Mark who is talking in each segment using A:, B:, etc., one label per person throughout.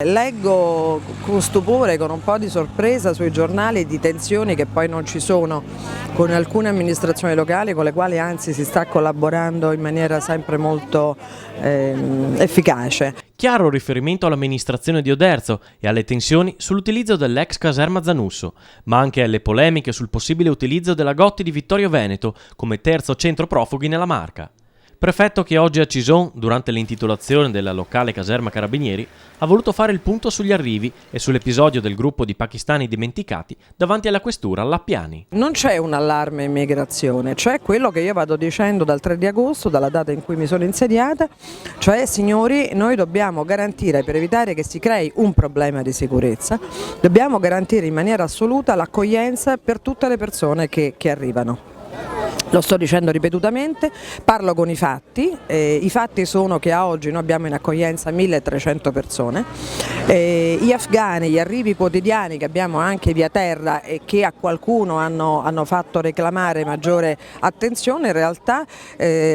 A: Leggo con stupore, con un po' di sorpresa sui giornali di tensioni che poi non ci sono con alcune amministrazioni locali con le quali anzi si sta collaborando in maniera sempre molto efficace.
B: Chiaro riferimento all'amministrazione di Oderzo e alle tensioni sull'utilizzo dell'ex caserma Zanusso, ma anche alle polemiche sul possibile utilizzo della Gotti di Vittorio Veneto come terzo centro profughi nella Marca. Prefetto che oggi a Cison, durante l'intitolazione della locale caserma Carabinieri, ha voluto fare il punto sugli arrivi e sull'episodio del gruppo di pakistani dimenticati davanti alla questura all'Appiani.
A: Non c'è un allarme immigrazione, c'è quello che io vado dicendo dal 3 di agosto, dalla data in cui mi sono insediata, cioè signori, noi dobbiamo garantire, per evitare che si crei un problema di sicurezza, dobbiamo garantire in maniera assoluta l'accoglienza per tutte le persone che arrivano. Lo sto dicendo ripetutamente, parlo con i fatti sono che a oggi noi abbiamo in accoglienza 1300 persone, gli afghani, gli arrivi quotidiani che abbiamo anche via terra e che a qualcuno hanno fatto reclamare maggiore attenzione in realtà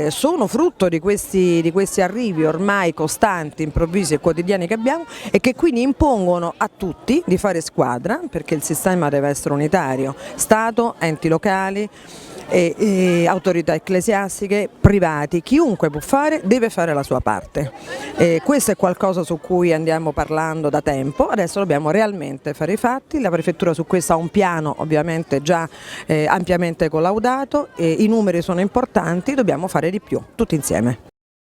A: sono frutto di questi arrivi ormai costanti, improvvisi e quotidiani che abbiamo e che quindi impongono a tutti di fare squadra perché il sistema deve essere unitario, Stato, enti locali, autorità ecclesiastiche, privati, chiunque può fare deve fare la sua parte. Questo è qualcosa su cui andiamo parlando da tempo, adesso dobbiamo realmente fare i fatti, la prefettura su questo ha un piano ovviamente già ampiamente collaudato, i numeri sono importanti, dobbiamo fare di più, tutti insieme.